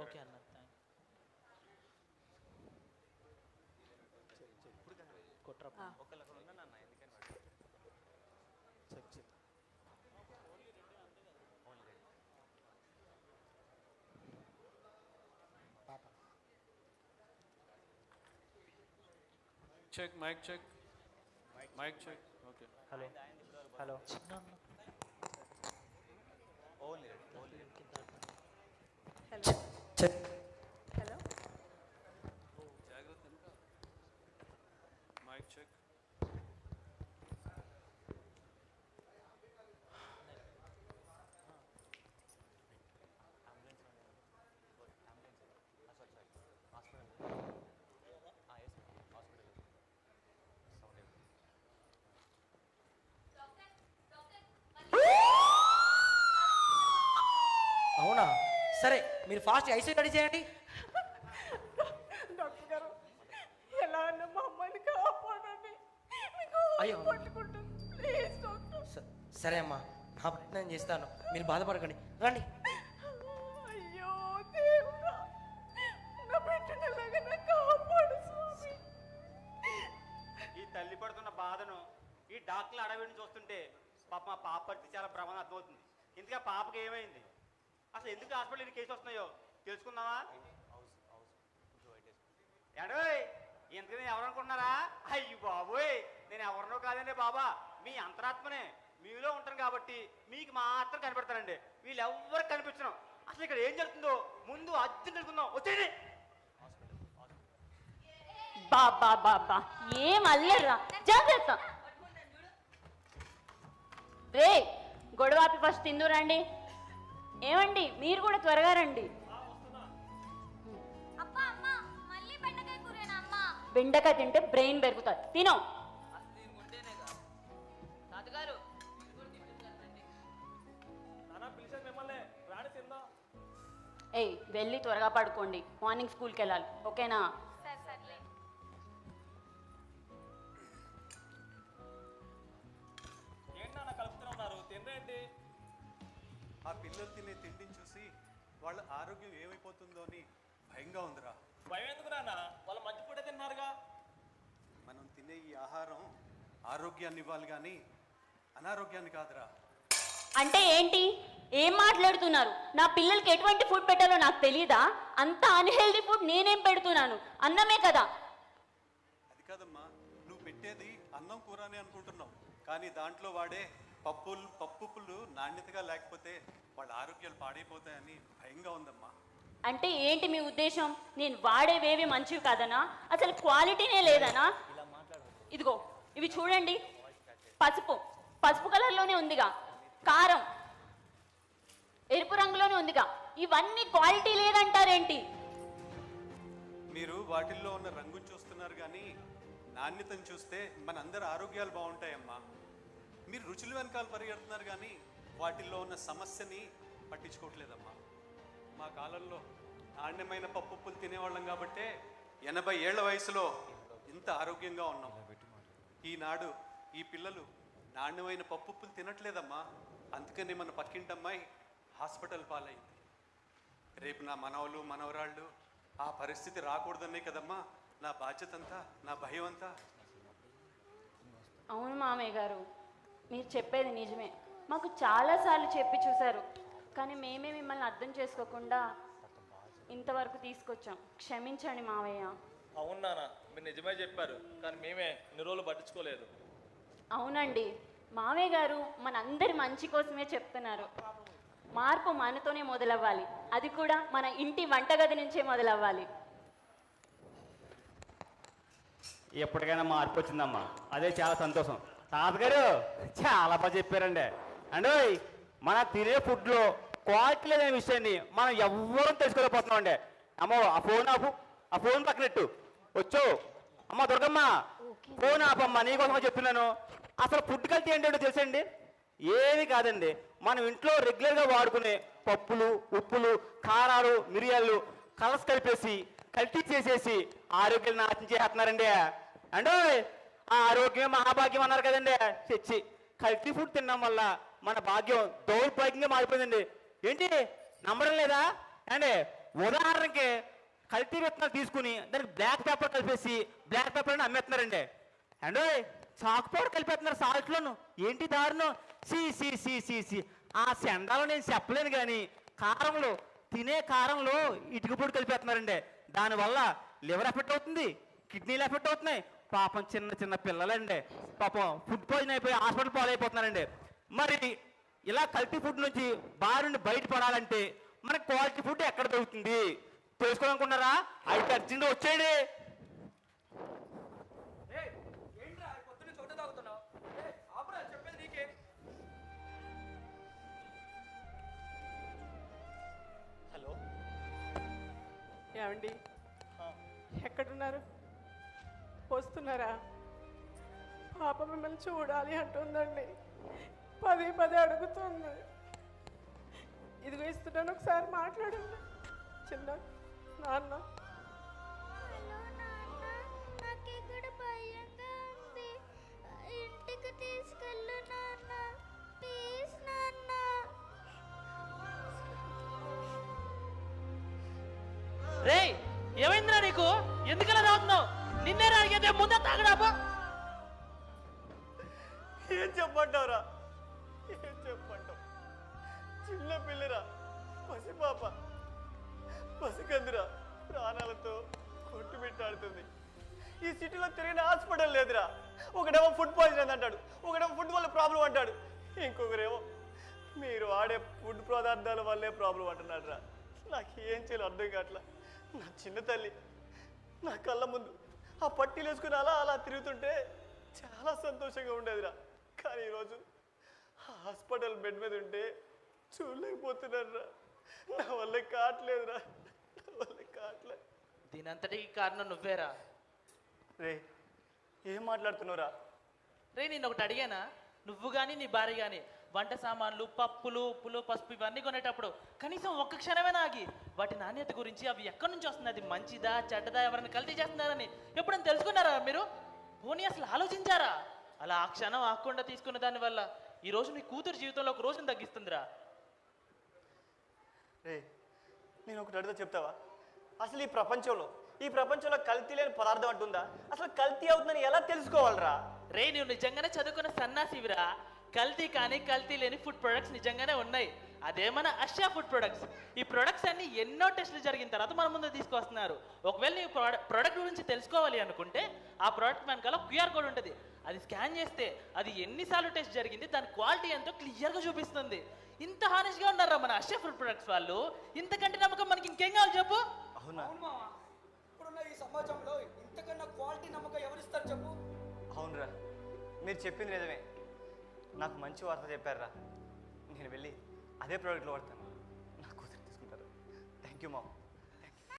Okay అన్న కొట్రా check check check mike check mike check okay hello hello hello check hello జాగ్రత్త ఇంకా mike check అవునా సరే మీరు ఫాస్ట్ ఐసీయూ రెడీ చేయండి. డాక్టర్ గారు ఎలా అన్నా మా అమ్మాయిని కాపాడండి. మీకు అయ్యో. పట్టుకుంటాను ప్లీజ్ డాక్టర్. సరే అమ్మా నా ప్రయత్నం చేస్తాను, మీరు బాధపడకండి, రండి. అయ్యో దేవుడా, నా బిడ్డను ఎలాగైనా కాపాడు స్వామి. ఈ తల్లి పడుతున్న బాధను ఈ డాక్టర్లు అడవిని చూస్తుంటే పాప మా పాప పరిస్థితి చాలా ప్రమాదం అర్థమవుతుంది. ఇంతగా పాపకి ఏమైంది, అసలు ఎందుకు హాస్పిటల్ కేసు వస్తున్నాయో తెలుసుకుందామా? ఎడోయ్ ఇంతకు నేను ఎవరు అనుకుంటున్నారా? అయ్యి బాబోయ్, నేను ఎవరినో కాదండి బాబా, మీ అంతరాత్మనే, మీలో ఉంటాను కాబట్టి మీకు మాత్రం కనిపెడతానండి. వీళ్ళు ఎవరికి కనిపించను. అసలు ఇక్కడ ఏం జరుగుతుందో ముందు అర్జెంట్ తెలుసుకుందాం. వచ్చేయండి. బాబా బాబా ఏం అల్లర్రా, జాగ్రత్త. రే గొడవాపి ఫస్ట్ తిందు రండి. ఏమండి మీరు కూడా త్వరగా రండి. బెండకాయ తింటే బ్రెయిన్ పెరుగుతుంది, తినో. ఏయ్ వెళ్ళి త్వరగా పడుకోండి, మార్నింగ్ స్కూల్కి వెళ్ళాలి, ఓకేనా? ఆ పిల్లలు తినే తిండిని చూసి వాళ్ళ ఆరోగ్యం ఏమైపోతుందో అని భయంగా ఉందిరా. భయం ఎందుకు నాన్న, వాళ్ళు మంచి పూట తిన్నారుగా. మనం తినే ఈ ఆహారం ఆరోగ్యాన్ని ఇవ్వాలి కానీ అనారోగ్యాన్ని కాదురా. అంటే ఏంటి, ఏం మాట్లాడుతున్నారు? నా పిల్లలకి ఎటువంటి ఫుడ్ పెట్టాలో నాకు తెలియదా? అంత అన్హెల్దీ ఫుడ్ నేనేం పెడుతున్నాను? అన్నమే కదా. అది కాదమ్మా, నువ్వు పెట్టేది అన్నం కూరని అనుకుంటున్నావు, కానీ దాంట్లో వాడే పప్పులు నాణ్యతగా లేకపోతే వాళ్ళ ఆరోగ్యాలు పాడైపోతాయని భయంగా ఉందమ్మా. అంటే ఏంటి మీ ఉద్దేశం? నేను వాడేవేవి మంచివి కాదనా? అసలు క్వాలిటీనే లేదనా? ఇదిగో ఇవి చూడండి, పసుపు కలర్లోనే ఉందిగా, కారం ఎరుపు రంగులోనే ఉందిగా, ఇవన్నీ క్వాలిటీ లేదంటారేంటి? మీరు వాటిల్లో ఉన్న రంగును చూస్తున్నారు కానీ నాణ్యతను చూస్తే మనందరి ఆరోగ్యాలు బాగుంటాయమ్మా. మీరు రుచుల వెనకాల పరిగెడుతున్నారు కానీ వాటిల్లో ఉన్న సమస్యని పట్టించుకోవట్లేదమ్మా. మా కాలంలో నాణ్యమైన పప్పులు తినేవాళ్ళం కాబట్టే 80 ఏళ్ల వయసులో ఇంత ఆరోగ్యంగా ఉన్నాం. ఈనాడు ఈ పిల్లలు నాణ్యమైన పప్పులు తినట్లేదమ్మా. అందుకని మన పక్కింటమ్మాయి హాస్పిటల్ పాలైంది. రేపు నా మనవలు మనవరాళ్ళు ఆ పరిస్థితి రాకూడదనే కదమ్మా నా బాధ్యత అంతా, నా భయం అంతా. అవును మామయ్య గారు, మీరు చెప్పేది నిజమే. మాకు చాలాసార్లు చెప్పి చూశారు, కానీ మేమే మిమ్మల్ని అర్థం చేసుకోకుండా ఇంతవరకు తీసుకొచ్చాం. క్షమించండి మావయ్య. అవును నాన్న, మీరు నిజమే చెప్పారు, కానీ మేమే ఇన్ని రోజులు పట్టించుకోలేదు. అవునండి, మావయ్య గారు మనందరి మంచి కోసమే చెప్తున్నారు. మార్పు మనతోనే మొదలవ్వాలి, అది కూడా మన ఇంటి వంటగది నుంచే మొదలవ్వాలి. ఎప్పటికైనా మార్పు వచ్చిందమ్మా, అదే చాలా సంతోషం. తాతగారు చాలా బాగా చెప్పారండి. అండ్ మన తినే ఫుడ్లో క్వాలిటీ లేదనే విషయాన్ని మనం ఎవ్వరూ తెలుసుకోలేకపోతున్నాం అండి. అమ్మో ఆ ఫోన్ పక్కనట్టు వచ్చో అమ్మ దుర్గమ్మ, ఫోన్ ఆపమ్మ, నీకోసమో చెప్తున్నాను. అసలు ఫుడ్ కల్తీ ఏంటంటే తెలుసండి? ఏమి కాదండి, మనం ఇంట్లో రెగ్యులర్గా వాడుకునే పప్పులు, ఉప్పులు, కారాలు, మిరియాలు కలర్స్ కలిపేసి కల్తీ చేసేసి ఆరోగ్యాన్ని నాశనం చేస్తున్నారండి. అంటే ఆ ఆరోగ్యం మహాభాగ్యం అన్నారు కదండి, తెచ్చి కల్తీ ఫుడ్ తినడం వల్ల మన భాగ్యం దౌర్భాగ్యంగా మారిపోయిందండి. ఏంటి నమ్మడం లేదా అండి? ఉదాహరణకి కల్తీ విత్తనాలు తీసుకుని దానికి బ్లాక్ పేపర్ కలిపేసి బ్లాక్ పేపర్ అని అమ్మేస్తున్నారండి. అండ్ చాకు పౌడర్ కలిపేస్తున్నారు సాల్ట్లోను. ఏంటి దారుణం! సి సి సి సి సి ఆ సెండాలో నేను చెప్పలేను కానీ కారంలో తినే కారంలో ఇటుక పొడి కలిపేస్తున్నారండి. దానివల్ల లివర్ ఎఫెక్ట్ అవుతుంది, కిడ్నీలు ఎఫెక్ట్ అవుతున్నాయి. పాపం చిన్న చిన్న పిల్లలండి పాపం ఫుడ్ పాయిజన్ అయిపోయి హాస్పిటల్ పాలైపోతున్నారండి. మరి ఇలా కల్తీ ఫుడ్ నుంచి బారి నుండి బయటపడాలంటే మనకి క్వాలిటీ ఫుడ్ ఎక్కడ దొరుకుతుంది తెలుసుకోవాలనుకున్నారా? అయితే అర్జెంట్ వచ్చేయండి. హలో, ఏమండి ఎక్కడున్నారు? వస్తున్నారా? పాప మిమ్మల్ని చూడాలి అంటుందండి, పదే పదే అడుగుతుంది. ఇదిగో ఇస్తున్నాను, ఒకసారి మాట్లాడండి. చిన్న నాన్న, హలో నాన్న, నాకు ఇక్కడ భయంగా ఉంది. ఇంటికి తీసుకెళ్ళు నాన్న, ప్లీజ్ నాన్న. రేయ్ ఏమైందిరా నీకు? ఎందుకలా తాగుతున్నావు? నిన్నే అడిగితే ముందే తాగడాపా. ఏం చెప్పంటావురా? ఏం చెప్పంటావు? చిన్న పిల్లరా, పసిపాప, పసికందురా, ప్రాణాలతో కొట్టుమిట్టాడుతుంది. ఈ సిటీలో తిరిగిన హాస్పిటల్ లేదురా. ఒకడేమో ఫుడ్ పాయిజన్ అంటాడు, ఒకడేమో ఫుడ్ వల్ల ప్రాబ్లం అంటాడు, ఇంకొకరేమో మీరు ఆడే ఫుడ్ పదార్థాల వల్లే ప్రాబ్లం అంటున్నాడు రా. నాకు ఏం చేయాలో అర్థం కావట్లా. నా చిన్న తల్లి నా కళ్ళ ముందు ఆ పట్టీలు వేసుకుని అలా అలా తిరుగుతుంటే చాలా సంతోషంగా ఉండేదిరా. కానీ ఈరోజు హాస్పిటల్ బెడ్ మీద ఉంటే చూడలేకపోతున్నారా. నా వల్ల కావట్లేదురా, నా వల్ల కావట్లేదు. దీనంతటికి కారణం నువ్వేరా. రే ఏం మాట్లాడుతున్నావురా? రే నేను ఒకటి అడిగానా? నువ్వు కానీ నీ భార్య కానీ వంట సామాన్లు, పప్పులు, ఉప్పులు, పసుపు ఇవన్నీ కొనేటప్పుడు కనీసం ఒక్క క్షణమే ఆగి వాటి నాణ్యత గురించి అవి ఎక్కడి నుంచి వస్తుంది, అది మంచిదా చెడ్డదా, ఎవరైనా కల్తీ చేస్తున్నారని ఎప్పుడైనా తెలుసుకున్నారా మీరు? పోనీ అసలు ఆలోచించారా? అలా ఆ క్షణం ఆకుండా తీసుకున్న దానివల్ల ఈరోజు మీ కూతురు జీవితంలో ఒక రోజును తగ్గిస్తుందిరా. రే నేను ఒకటి అడిగితే చెప్తావా? అసలు ఈ ప్రపంచంలో కల్తీ లేని పదార్థం అంటుందా? అసలు కల్తీ అవుతుందని ఎలా తెలుసుకోవాలరా? రే నువ్వు నిజంగానే చదువుకున్న సన్నాసివిరా. కల్తీ కానీ కల్తీ లేని ఫుడ్ ప్రొడక్ట్స్ నిజంగానే ఉన్నాయి. అదే మన అషా ఫుడ్ ప్రొడక్ట్స్. ఈ ప్రొడక్ట్స్ అన్ని ఎన్నో టెస్టులు జరిగిన తర్వాత మన ముందు తీసుకొస్తున్నారు. ఒకవేళ నీ ప్రొడక్ట్ గురించి తెలుసుకోవాలి అనుకుంటే ఆ ప్రోడక్ట్ వెనకాల క్యూఆర్ కోడ్ ఉంటుంది. అది స్కాన్ చేస్తే అది ఎన్నిసార్లు టెస్ట్ జరిగింది, దాని క్వాలిటీ ఎంతో క్లియర్గా చూపిస్తుంది. ఇంత హానెస్ట్గా ఉన్నారా మన అషా ఫుడ్ ప్రొడక్ట్స్ వాళ్ళు? ఇంతకంటే నమ్మకం మనకి ఇంకేం కావాలి చెప్పు? అవునా? ఇప్పుడున్న ఈ సమాజంలో ఇంతకన్నా క్వాలిటీ నమ్మకం ఎవరిస్తారు చెప్పు? అవునరా, మీరు చెప్పింది నిజమే. నాకు మంచి వార్త చెప్పారా. నేను వెళ్ళి అదే ప్రోడక్ట్లో వాడతాను. నా కూతురు తీసుకుంటారు. Thank you ma'am.